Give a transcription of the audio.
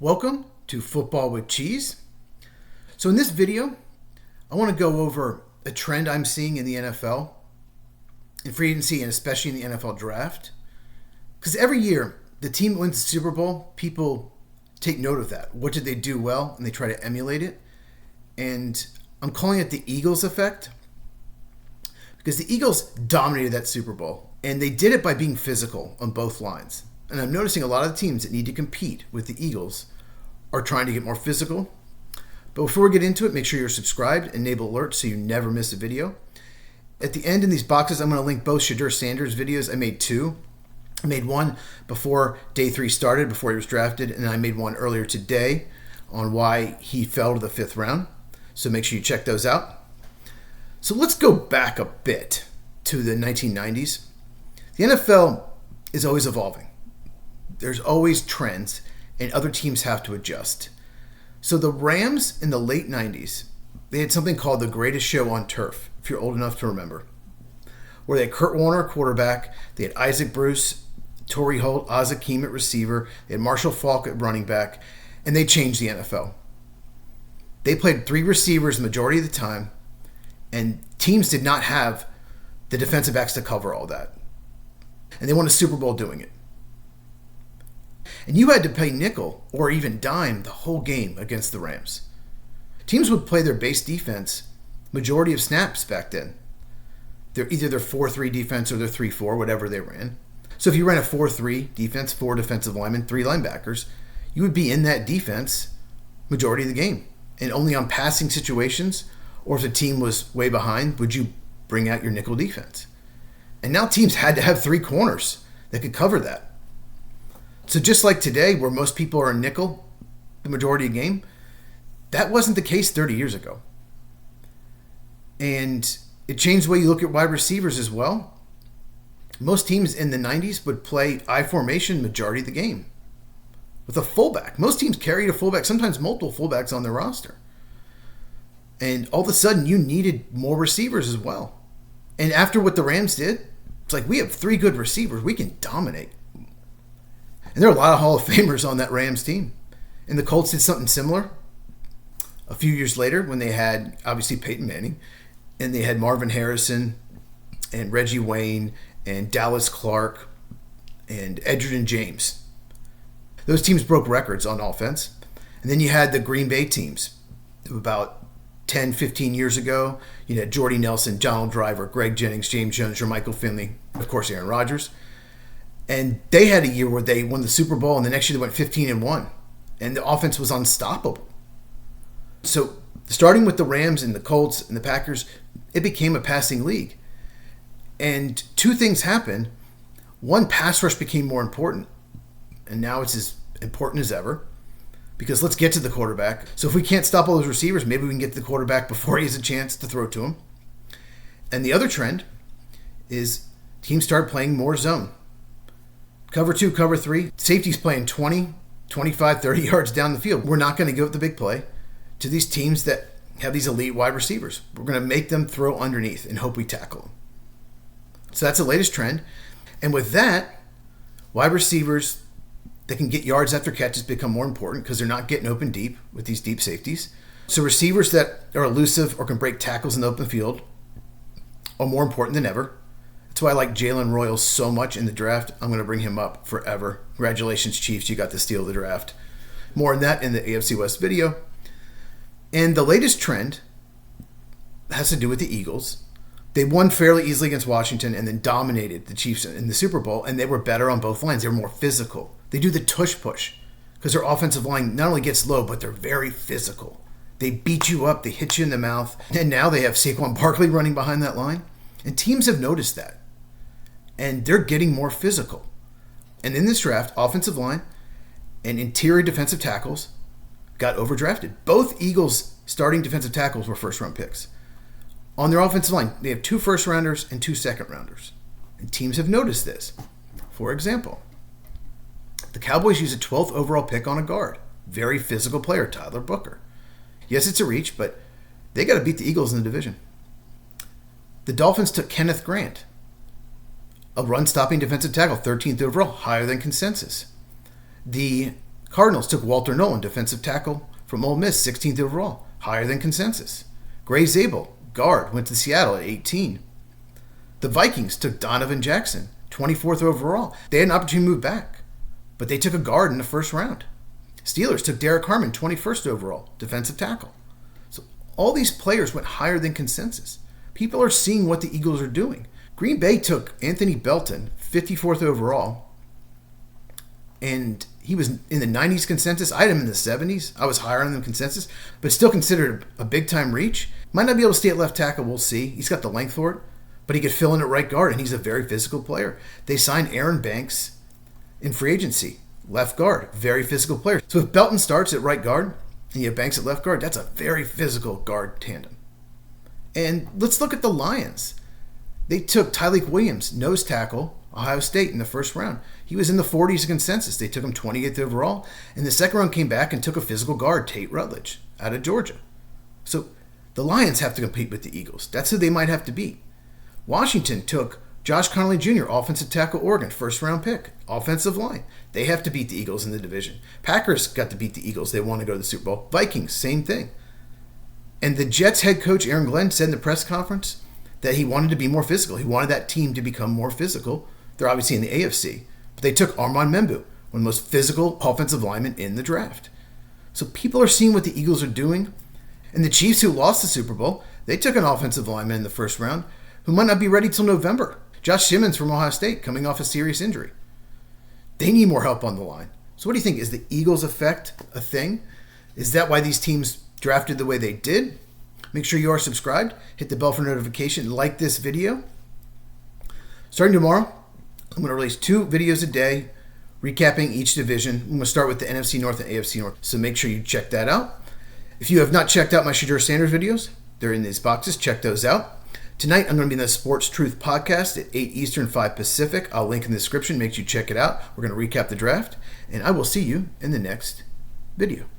Welcome to Football with Cheese. So in this video, I want to go over a trend I'm seeing in the NFL, in free agency, and especially in the NFL draft. Because every year, the team that wins the Super Bowl, people take note of that. What did they do well? And they try to emulate it. And I'm calling it the Eagles effect, because the Eagles dominated that Super Bowl. And they did it by being physical on both lines. And I'm noticing a lot of the teams that need to compete with the Eagles are trying to get more physical. But before we get into it, make sure you're subscribed, enable alerts so you never miss a video. At the end in these boxes, I'm going to link both Shedeur Sanders videos. I made two. I made one before day 3 started, before he was drafted, and I made one earlier today on why he fell to the 5th round. So make sure you check those out. So let's go back a bit to the 1990s. The NFL is always evolving. There's always trends, and other teams have to adjust. So the Rams in the late 90s, they had something called the Greatest Show on Turf, if you're old enough to remember, where they had Kurt Warner at quarterback, they had Isaac Bruce, Torrey Holt, Oz Hakeem at receiver, they had Marshall Faulk at running back, and they changed the NFL. They played 3 receivers the majority of the time, and teams did not have the defensive backs to cover all that. And they won a Super Bowl doing it. And you had to play nickel or even dime the whole game against the Rams. Teams would play their base defense majority of snaps back then. They're either their 4-3 defense or their 3-4, whatever they ran. So if you ran a 4-3 defense, 4 defensive linemen, 3 linebackers, you would be in that defense majority of the game. And only on passing situations, or if the team was way behind, would you bring out your nickel defense. And now teams had to have 3 corners that could cover that. So just like today, where most people are in nickel the majority of the game, that wasn't the case 30 years ago. And it changed the way you look at wide receivers as well. Most teams in the 90s would play I formation majority of the game with a fullback. Most teams carried a fullback, sometimes multiple fullbacks on their roster. And all of a sudden, you needed more receivers as well. And after what the Rams did, it's like, we have 3 good receivers. We can dominate. And there are a lot of Hall of Famers on that Rams team. And the Colts did something similar a few years later when they had, obviously, Peyton Manning. And they had Marvin Harrison and Reggie Wayne and Dallas Clark and Edgerrin James. Those teams broke records on offense. And then you had the Green Bay teams about 10, 15 years ago. You had Jordy Nelson, Donald Driver, Greg Jennings, James Jones, Jermichael Finley, of course, Aaron Rodgers. And they had a year where they won the Super Bowl, and the next year they went 15-1. And the offense was unstoppable. So starting with the Rams and the Colts and the Packers, it became a passing league. And 2 things happened. One, pass rush became more important. And now it's as important as ever. Because let's get to the quarterback. So if we can't stop all those receivers, maybe we can get to the quarterback before he has a chance to throw to him. And the other trend is teams start playing more zone. Cover 2, cover 3. Safety's playing 20, 25, 30 yards down the field. We're not going to give up the big play to these teams that have these elite wide receivers. We're going to make them throw underneath and hope we tackle them. So that's the latest trend. And with that, wide receivers that can get yards after catches become more important because they're not getting open deep with these deep safeties. So receivers that are elusive or can break tackles in the open field are more important than ever. That's why I like Jalen Royal so much in the draft. I'm going to bring him up forever. Congratulations, Chiefs. You got the steal of the draft. More on that in the AFC West video. And the latest trend has to do with the Eagles. They won fairly easily against Washington and then dominated the Chiefs in the Super Bowl, and they were better on both lines. They were more physical. They do the tush push because their offensive line not only gets low, but they're very physical. They beat you up. They hit you in the mouth. And now they have Saquon Barkley running behind that line. And teams have noticed that. And they're getting more physical. And in this draft, offensive line and interior defensive tackles got overdrafted. Both Eagles' starting defensive tackles were first-round picks. On their offensive line, they have 2 first-rounders and 2 second-rounders. And teams have noticed this. For example, the Cowboys use a 12th overall pick on a guard. Very physical player, Tyler Booker. Yes, it's a reach, but they got to beat the Eagles in the division. The Dolphins took Kenneth Grant, a run-stopping defensive tackle, 13th overall, higher than consensus. The Cardinals took Walter Nolan, defensive tackle from Ole Miss, 16th overall, higher than consensus. Gray Zabel, guard, went to Seattle at 18. The Vikings took Donovan Jackson, 24th overall. They had an opportunity to move back, but they took a guard in the first round. Steelers took Derek Harmon, 21st overall, defensive tackle. So all these players went higher than consensus. People are seeing what the Eagles are doing. Green Bay took Anthony Belton, 54th overall, and he was in the 90s consensus. I had him in the 70s. I was higher on the consensus, but still considered a big-time reach. Might not be able to stay at left tackle. We'll see. He's got the length for it, but he could fill in at right guard, and he's a very physical player. They signed Aaron Banks in free agency, left guard, very physical player. So if Belton starts at right guard and you have Banks at left guard, that's a very physical guard tandem. And let's look at the Lions. They took Tyleik Williams, nose tackle, Ohio State, in the first round. He was in the 40s consensus. They took him 28th overall. In the second round, came back and took a physical guard, Tate Rutledge, out of Georgia. So the Lions have to compete with the Eagles. That's who they might have to beat. Washington took Josh Connolly Jr., offensive tackle, Oregon, first round pick, offensive line. They have to beat the Eagles in the division. Packers got to beat the Eagles. They want to go to the Super Bowl. Vikings, same thing. And the Jets head coach, Aaron Glenn, said in the press conference that he wanted to be more physical. He wanted that team to become more physical. They're obviously in the AFC. But they took Armand Membu, one of the most physical offensive linemen in the draft. So people are seeing what the Eagles are doing. And the Chiefs, who lost the Super Bowl, they took an offensive lineman in the first round who might not be ready till November. Josh Simmons from Ohio State, coming off a serious injury. They need more help on the line. So what do you think? Is the Eagles effect a thing? Is that why these teams drafted the way they did? Make sure you are subscribed. Hit the bell for notification. Like this video. Starting tomorrow, I'm going to release 2 videos a day recapping each division. I'm going to start with the NFC North and AFC North. So make sure you check that out. If you have not checked out my Shadur Sanders videos, they're in these boxes. Check those out. Tonight, I'm going to be in the Sports Truth podcast at 8 Eastern, 5 Pacific. I'll link in the description. Make sure you check it out. We're going to recap the draft. And I will see you in the next video.